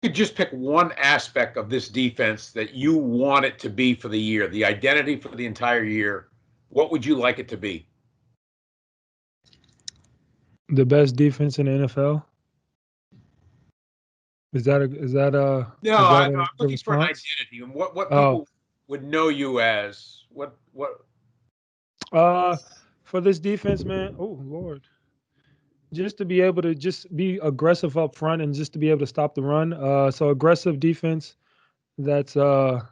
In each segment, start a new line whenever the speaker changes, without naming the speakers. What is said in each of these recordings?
You could just pick one aspect of this defense that you want it to be for the year, the identity for the entire year. What would you like it to be?
The best defense in the NFL.
No,
is that
I'm
the
looking for an
response?
identity and what
Oh,
people would know you as. What?
uh, for this defense, man. Oh Lord, just to be able to just be aggressive up front and just to be able to stop the run. So aggressive defense that's that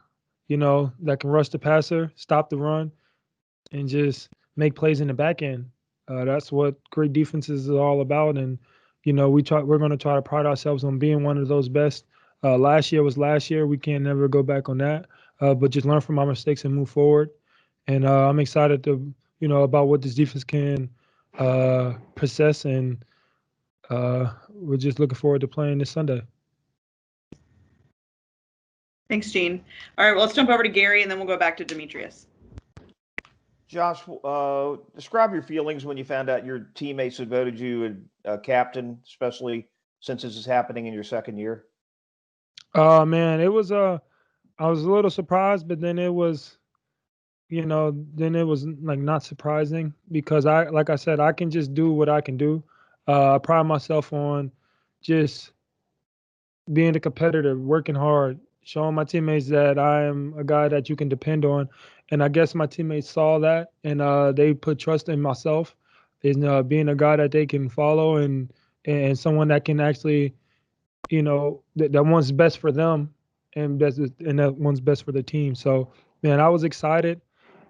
can rush the passer, stop the run, and just make plays in the back end. That's what great defenses is all about. And we're going to try to pride ourselves on being one of those best. Last year was last year. We can't never go back on that. But just learn from our mistakes and move forward. And I'm excited to about what this defense can possess, and we're just looking forward to playing this Sunday.
Thanks, Gene. All right, well, let's jump over to Gary, and then we'll go back to Demetrius.
Josh, describe your feelings when you found out your teammates had voted you a captain, especially since this is happening in your second year.
Man, it was I was a little surprised, but then it was, like not surprising because like I said, I can just do what I can do. I pride myself on just being a competitor, working hard, showing my teammates that I am a guy that you can depend on. And I guess my teammates saw that, and they put trust in myself, in being a guy that they can follow, and someone that can actually, that wants best for them, and that wants best for the team. So, man, I was excited.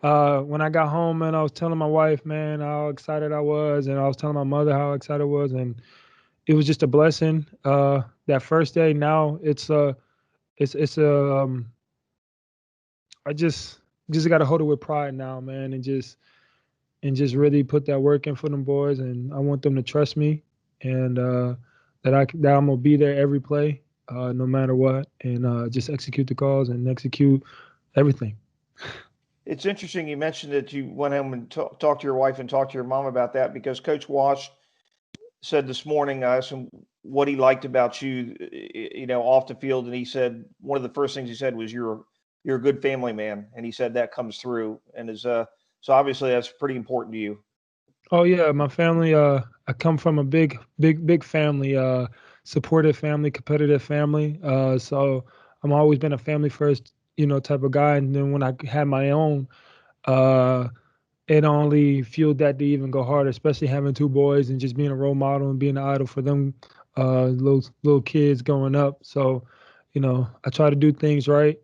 When I got home, man, I was telling my wife, man, how excited I was, and I was telling my mother how excited I was, and it was just a blessing. That first day, now it's I just got to hold it with pride now, man, and just really put that work in for them boys, and I want them to trust me, and that I'm gonna be there every play, no matter what, and just execute the calls and execute everything.
It's interesting you mentioned that you went home and talked to your wife and talked to your mom about that because Coach Wash said this morning, I asked him what he liked about you, off the field, and he said one of the first things he said was you're a good family man, and he said that comes through, and so obviously that's pretty important to you.
Oh yeah, my family. I come from a big family. Supportive family, competitive family. So I'm always been a family first, type of guy. And then when I had my own, uh, it only fueled that to even go harder. Especially having two boys and just being a role model and being an idol for them, little kids growing up. So, I try to do things right.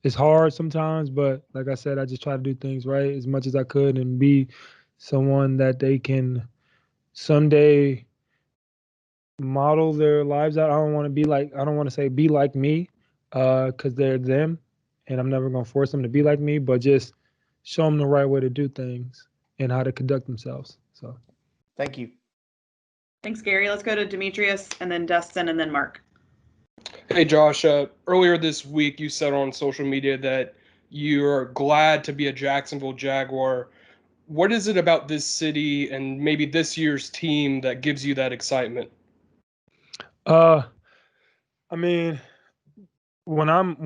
It's hard sometimes, but like I said, I just try to do things right as much as I could and be someone that they can someday model their lives out. I don't want to say be like me, because they're them, and I'm never gonna force them to be like me, but just show them the right way to do things and how to conduct themselves. So,
thank you.
Thanks, Gary. Let's go to Demetrius, and then Dustin, and then Mark.
Hey, Josh. Earlier this week, you said on social media that you're glad to be a Jacksonville Jaguar. What is it about this city and maybe this year's team that gives you that excitement?
I mean, when I'm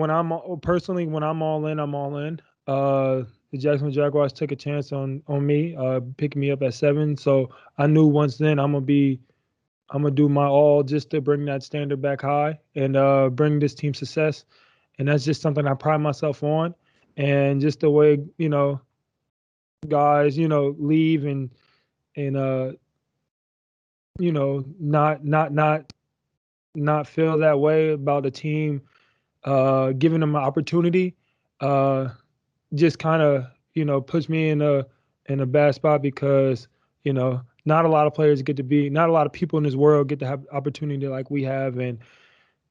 personally when I'm all in, I'm all in. The Jacksonville Jaguars took a chance on me, picking me up at 7. So I knew once then I'm gonna do my all just to bring that standard back high and bring this team success. And that's just something I pride myself on. And just the way guys leave and not feel that way about the team, giving them an opportunity, uh, just kind of puts me in a bad spot because not a lot of players not a lot of people in this world get to have opportunity like we have, and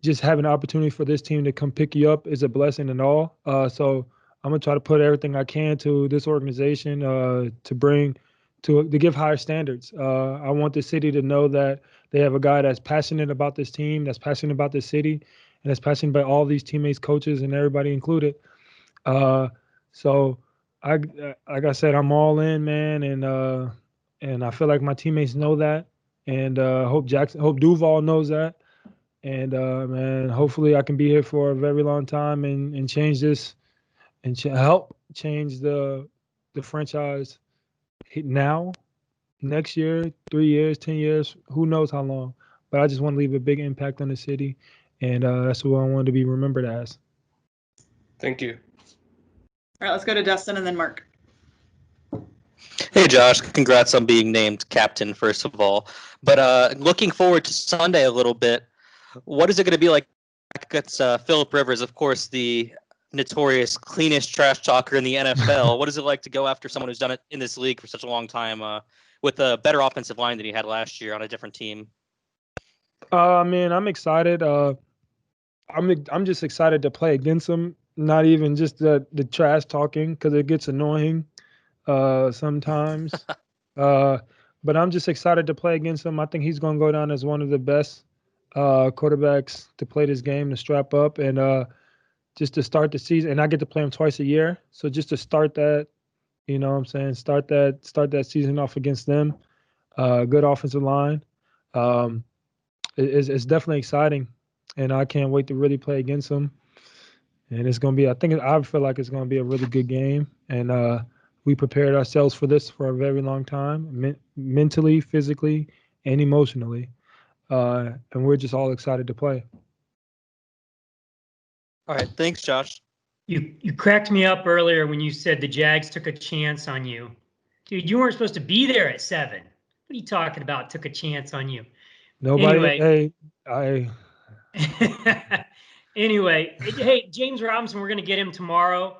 just having an opportunity for this team to come pick you up is a blessing and all. So I'm gonna try to put everything I can to this organization, to give higher standards. I want the city to know that they have a guy that's passionate about this team, that's passionate about this city, and that's passionate about all these teammates, coaches, and everybody included. So like I said, I'm all in, man, and I feel like my teammates know that, and hope Duval knows that. And man, hopefully I can be here for a very long time and change this and help change the franchise now, next year, 3 years, 10 years, who knows how long. But I just want to leave a big impact on the city, and that's what I want to be remembered as.
Thank you.
All right, let's go to Dustin and then Mark.
Hey, Josh, congrats on being named captain, first of all. But looking forward to Sunday a little bit, what is it going to be like against Phillip Rivers, of course, the notorious cleanest trash talker in the NFL? What is it like to go after someone who's done it in this league for such a long time with a better offensive line than he had last year on a different team?
Man, I'm excited. I'm just excited to play against him. Not even just the trash talking, because it gets annoying sometimes. But I'm just excited to play against him. I think he's going to go down as one of the best quarterbacks to play this game, to strap up and just to start the season. And I get to play him twice a year, so just to start that, you know what I'm saying, start that season off against them. Good offensive line. It's definitely exciting, and I can't wait to really play against them. And it's going to be, I feel like it's going to be a really good game. And we prepared ourselves for this for a very long time, mentally, physically, and emotionally. And we're just all excited to play.
All right, thanks, Josh.
You cracked me up earlier when you said the Jags took a chance on you. Dude, you weren't supposed to be there at 7. What are you talking about, took a chance on you?
Nobody,
anyway, Anyway, hey, James Robinson, we're going to get him tomorrow.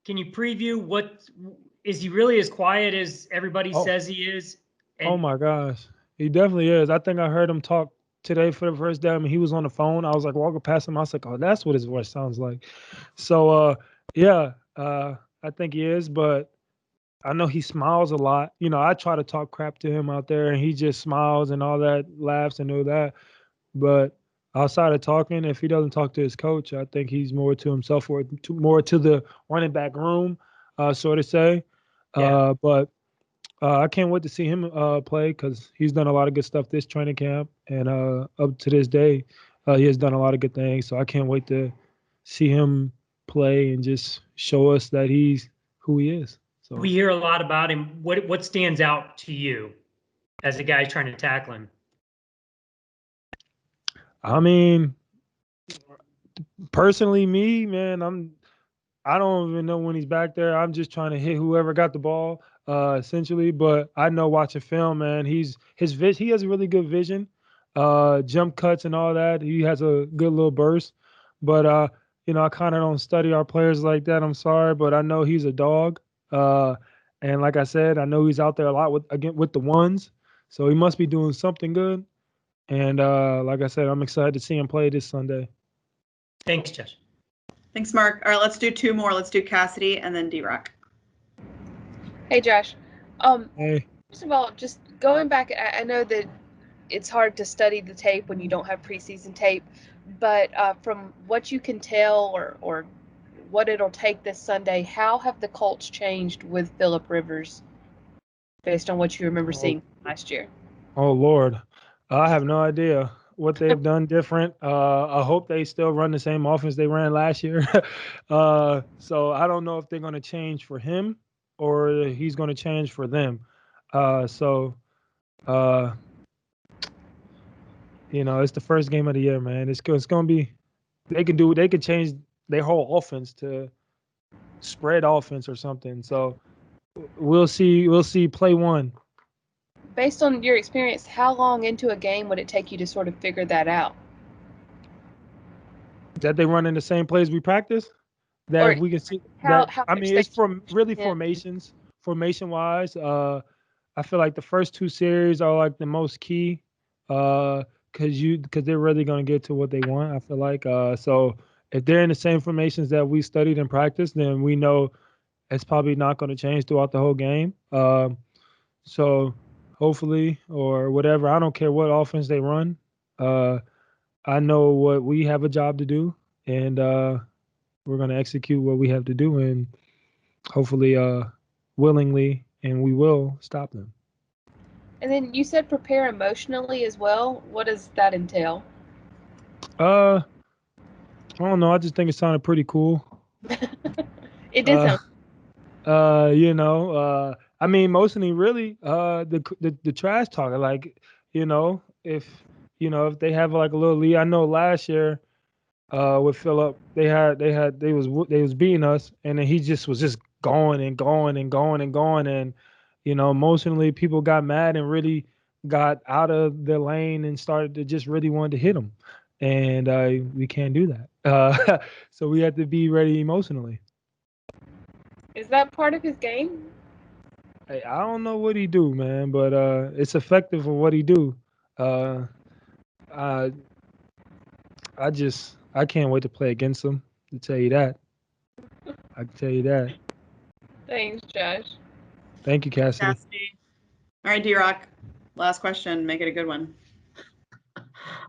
Can you preview what is he really as quiet as everybody says he is?
Oh my gosh, he definitely is. I think I heard him talk today for the first time. He was on the phone. I was like walking past him. I was like, oh, that's what his voice sounds like. So I think he is, but I know he smiles a lot. You know, I try to talk crap to him out there, and he just smiles and all that, laughs and all that. But outside of talking, if he doesn't talk to his coach, I think he's more to himself or more to the running back room, so to say.
Yeah.
But I can't wait to see him play, because he's done a lot of good stuff this training camp, and up to this day, he has done a lot of good things. So I can't wait to see him play and just show us that he's who he is. So
we hear a lot about him. What stands out to you as a guy trying to tackle him?
I mean, personally, me, man, I don't even know when he's back there. I'm just trying to hit whoever got the ball, essentially. But I know watching film, man, he has a really good vision, jump cuts and all that. He has a good little burst. But you know, I kind of don't study our players like that. I'm sorry, but I know he's a dog. And like I said, I know he's out there a lot with the ones. So he must be doing something good. And like I said, I'm excited to see him play this Sunday.
Thanks, Josh.
Thanks, Mark. All right, let's do 2 more. Let's do Cassidy and then D-Rock.
Hey, Josh.
Hey.
First of all, just going back, I know that it's hard to study the tape when you don't have preseason tape, but from what you can tell or what it'll take this Sunday, how have the Colts changed with Phillip Rivers based on what you remember seeing last year?
Oh, Lord. I have no idea what they've done different. I hope they still run the same offense they ran last year. So I don't know if they're going to change for him or he's going to change for them. You know, it's the first game of the year, man. It's going to be, they could change their whole offense to spread offense or something. So we'll see play one.
Based on your experience, how long into a game would it take you to sort of figure that out?
That they run in the same plays we practice? That
Or
we can see
how
that. I mean, it's formations. Formation wise, I feel like the first 2 series are like the most key, because they're really gonna get to what they want. I feel like so if they're in the same formations that we studied and practiced, then we know it's probably not going to change throughout the whole game. So hopefully, or whatever, I don't care what offense they run. I know what we have a job to do, and we're going to execute what we have to do, and hopefully, willingly, and we will stop them.
And then you said prepare emotionally as well. What does that entail?
I don't know. I just think it sounded pretty cool.
It did sound.
I mean, mostly really, the trash talking. Like, if they have like a little lead. I know last year, with Philip, they was beating us, and then he just was just going and going and going and going, and emotionally people got mad and really got out of their lane and started to just really wanted to hit him, and we can't do that. So we have to be ready emotionally.
Is that part of his game?
Hey, I don't know what he do, man, but it's effective for what he do. Uh, I I can't wait to play against him. To tell you that, I can tell you that.
Thanks, Josh.
Thank you, Cassidy.
Cassidy. All right, D-Rock. Last question. Make it a good one.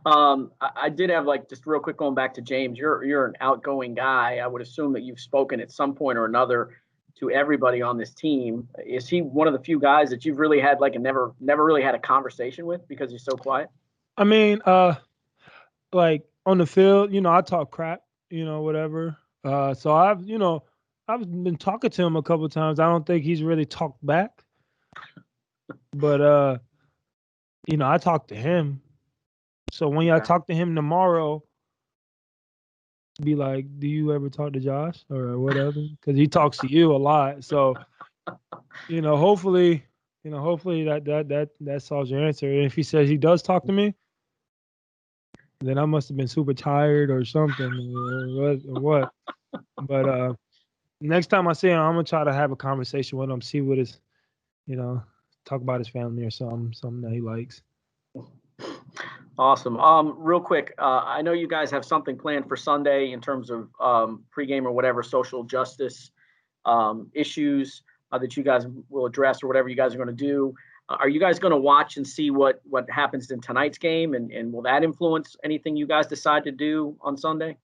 I did have just real quick going back to James. You're an outgoing guy. I would assume that you've spoken at some point or another to everybody on this team. Is he one of the few guys that you've really had never really had a conversation with because he's so quiet?
I mean, like on the field, I talk crap, whatever. So I've been talking to him a couple of times. I don't think he's really talked back, but I talk to him. So when I talk to him tomorrow, be like, do you ever talk to Josh or whatever? Because he talks to you a lot. So, hopefully that solves your answer. And if he says he does talk to me, then I must have been super tired or something or what. But next time I see him, I'm gonna try to have a conversation with him, see what his, talk about his family or something that he likes.
Awesome. Real quick, I know you guys have something planned for Sunday in terms of pregame or whatever social justice issues that you guys will address or whatever you guys are going to do. Are you guys going to watch and see what happens in tonight's game, and will that influence anything you guys decide to do on Sunday?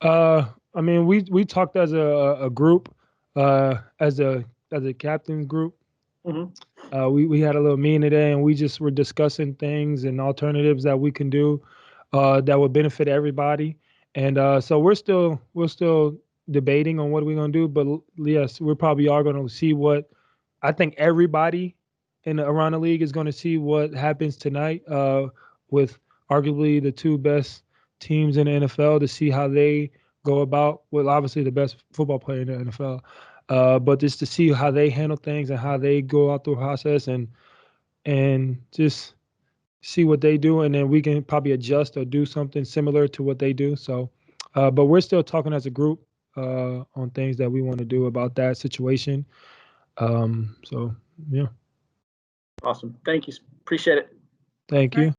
I mean, we talked as a group, as a captain's group.
Mm-hmm.
We had a little meeting today, and we just were discussing things and alternatives that we can do that would benefit everybody. And so we're still debating on what we're gonna do. But yes, we probably are gonna see what I think everybody around the league is gonna see what happens tonight with arguably the two best teams in the NFL to see how they go about. Well, obviously the best football player in the NFL. But just to see how they handle things and how they go out through the process and just see what they do, and then we can probably adjust or do something similar to what they do. So, but we're still talking as a group on things that we want to do about that situation. So, yeah.
Awesome. Thank you. Appreciate it.
Thank you.